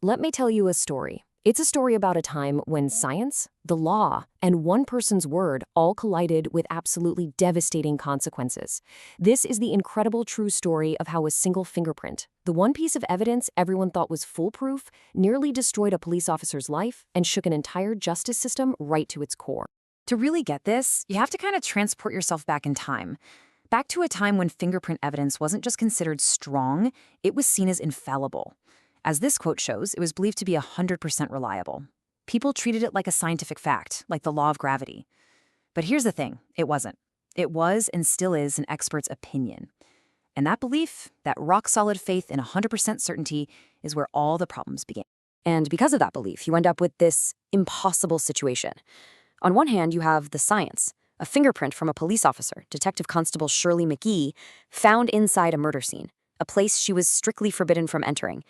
let me tell you a story. It's a story about a time when science, the law, and one person's word all collided with absolutely devastating consequences. This is the incredible true story of how a single fingerprint, the one piece of evidence everyone thought was foolproof, nearly destroyed a police officer's life and shook an entire justice system right to its core. To really get this, you have to kind of transport yourself back in time. Back to a time when fingerprint evidence wasn't just considered strong, it was seen as infallible. As this quote shows, it was believed to be 100% reliable. People treated it like a scientific fact, like the law of gravity. But here's the thing, it wasn't. It was and still is an expert's opinion. And that belief, that rock-solid faith in 100% certainty, is where all the problems begin. And because of that belief, you end up with this impossible situation. On one hand, you have the science. A fingerprint from a police officer, Detective Constable Shirley McKie, found inside a murder scene, a place she was strictly forbidden from entering.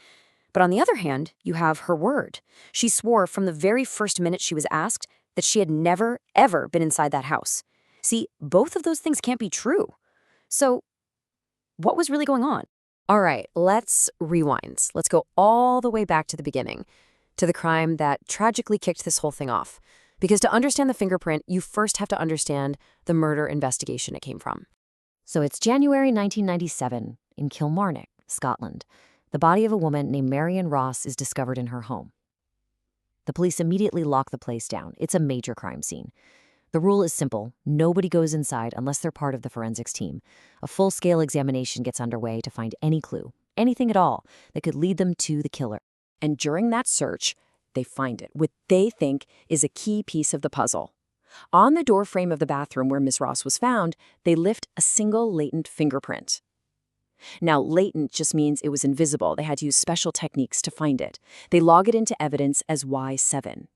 But on the other hand, you have her word. She swore from the very first minute she was asked that she had never, ever been inside that house. See, both of those things can't be true. So, what was really going on? All right, let's rewind. Let's go all the way back to the beginning, to the crime that tragically kicked this whole thing off. Because to understand the fingerprint, you first have to understand the murder investigation it came from. So it's January 1997 in Kilmarnock, Scotland. The body of a woman named Marion Ross is discovered in her home. The police immediately lock the place down. It's a major crime scene. The rule is simple. Nobody goes inside unless they're part of the forensics team. A full-scale examination gets underway to find any clue, anything at all, that could lead them to the killer. And during that search, they find it, what they think is a key piece of the puzzle. On the doorframe of the bathroom where Miss Ross was found, they lift a single latent fingerprint. Now, latent just means it was invisible. They had to use special techniques to find it. They log it into evidence as Y7.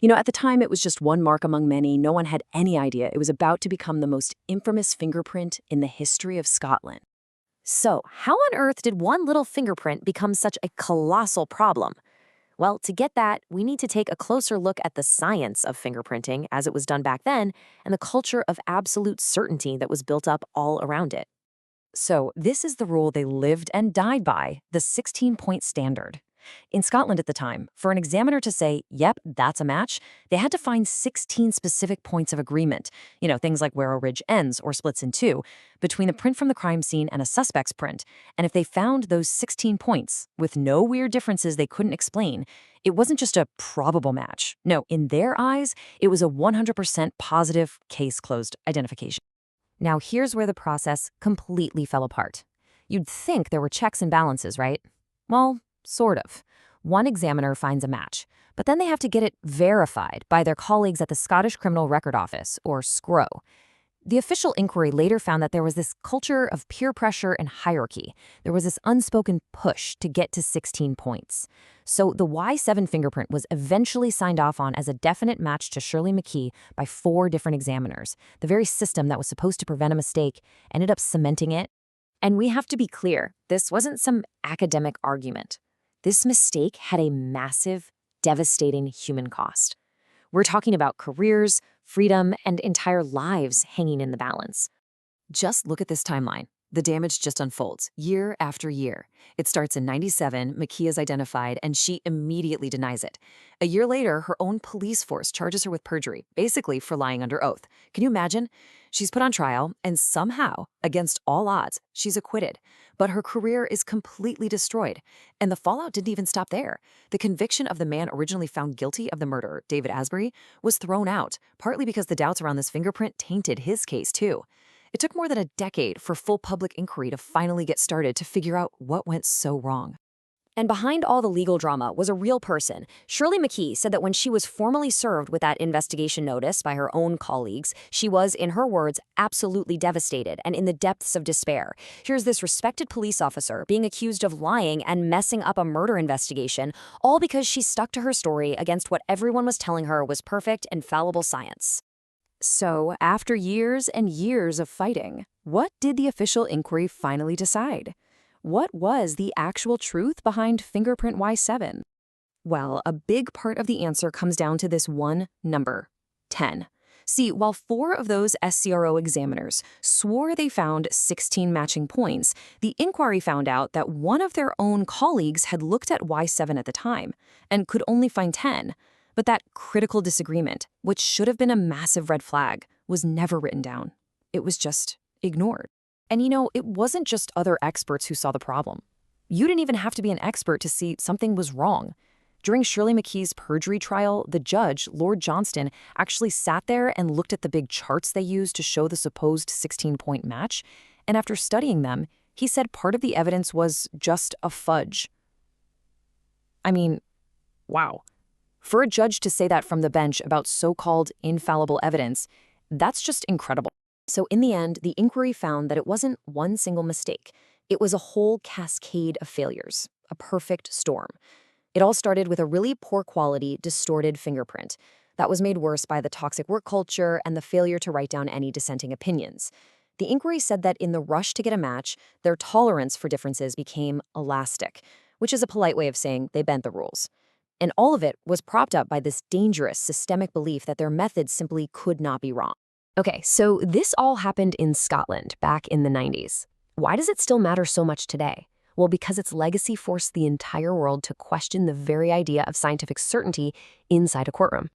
At the time, it was just one mark among many. No one had any idea it was about to become the most infamous fingerprint in the history of Scotland. So, how on earth did one little fingerprint become such a colossal problem? Well, to get that, we need to take a closer look at the science of fingerprinting as it was done back then and the culture of absolute certainty that was built up all around it. So this is the rule they lived and died by, the 16-point standard. In Scotland at the time, for an examiner to say, yep, that's a match, they had to find 16 specific points of agreement, things like where a ridge ends or splits in two, between the print from the crime scene and a suspect's print. And if they found those 16 points, with no weird differences they couldn't explain, it wasn't just a probable match. No, in their eyes, it was a 100% positive, case-closed identification. Now here's where the process completely fell apart. You'd think there were checks and balances, right? Well, sort of. One examiner finds a match, but then they have to get it verified by their colleagues at the Scottish Criminal Record Office, or SCRO. The official inquiry later found that there was this culture of peer pressure and hierarchy. There was this unspoken push to get to 16 points. So the Y7 fingerprint was eventually signed off on as a definite match to Shirley McKie by 4 different examiners. The very system that was supposed to prevent a mistake ended up cementing it. And we have to be clear, this wasn't some academic argument. This mistake had a massive, devastating human cost. We're talking about careers, freedom, and entire lives hanging in the balance. Just look at this timeline. The damage just unfolds, year after year. It starts in 97, McKie is identified, and she immediately denies it. A year later, her own police force charges her with perjury, basically for lying under oath. Can you imagine? She's put on trial, and somehow, against all odds, she's acquitted. But her career is completely destroyed. And the fallout didn't even stop there. The conviction of the man originally found guilty of the murder, David Asbury, was thrown out, partly because the doubts around this fingerprint tainted his case too. It took more than a decade for full public inquiry to finally get started to figure out what went so wrong. And behind all the legal drama was a real person. Shirley McKie said that when she was formally served with that investigation notice by her own colleagues, she was, in her words, absolutely devastated and in the depths of despair. Here's this respected police officer being accused of lying and messing up a murder investigation, all because she stuck to her story against what everyone was telling her was perfect, infallible science. So, after years and years of fighting, what did the official inquiry finally decide? What was the actual truth behind fingerprint Y7? Well, a big part of the answer comes down to this one number, 10. See, while 4 of those SCRO examiners swore they found 16 matching points, the inquiry found out that one of their own colleagues had looked at Y7 at the time and could only find 10. But that critical disagreement, which should have been a massive red flag, was never written down. It was just ignored. And it wasn't just other experts who saw the problem. You didn't even have to be an expert to see something was wrong. During Shirley McKie's perjury trial, the judge, Lord Johnston, actually sat there and looked at the big charts they used to show the supposed 16-point match, and after studying them, he said part of the evidence was just a fudge. I mean, wow. For a judge to say that from the bench about so-called infallible evidence, that's just incredible. So in the end, the inquiry found that it wasn't one single mistake. It was a whole cascade of failures, a perfect storm. It all started with a really poor quality, distorted fingerprint that was made worse by the toxic work culture and the failure to write down any dissenting opinions. The inquiry said that in the rush to get a match, their tolerance for differences became elastic, which is a polite way of saying they bent the rules. And all of it was propped up by this dangerous, systemic belief that their methods simply could not be wrong. Okay, so this all happened in Scotland back in the 90s. Why does it still matter so much today? Well, because its legacy forced the entire world to question the very idea of scientific certainty inside a courtroom.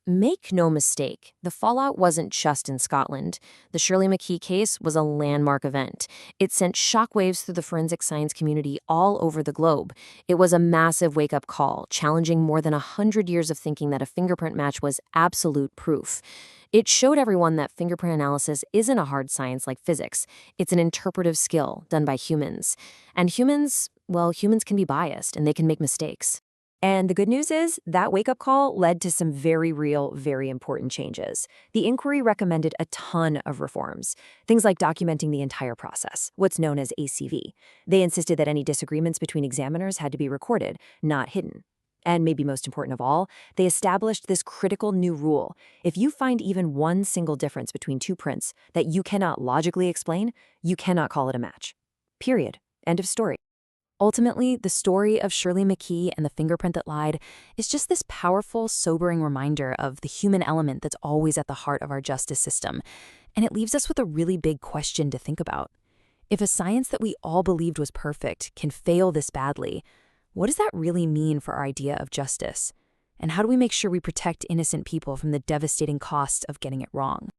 Make no mistake, the fallout wasn't just in Scotland. The Shirley McKie case was a landmark event. It sent shockwaves through the forensic science community all over the globe. It was a massive wake-up call, challenging more than 100 years of thinking that a fingerprint match was absolute proof. It showed everyone that fingerprint analysis isn't a hard science like physics. It's an interpretive skill done by humans. And humans can be biased and they can make mistakes. And the good news is that wake-up call led to some very real, very important changes. The inquiry recommended a ton of reforms, things like documenting the entire process, what's known as ACV. They insisted that any disagreements between examiners had to be recorded, not hidden. And maybe most important of all, they established this critical new rule. If you find even one single difference between 2 prints that you cannot logically explain, you cannot call it a match. Period. End of story. Ultimately, the story of Shirley McKie and the fingerprint that lied is just this powerful, sobering reminder of the human element that's always at the heart of our justice system. And it leaves us with a really big question to think about. If a science that we all believed was perfect can fail this badly, what does that really mean for our idea of justice? And how do we make sure we protect innocent people from the devastating cost of getting it wrong?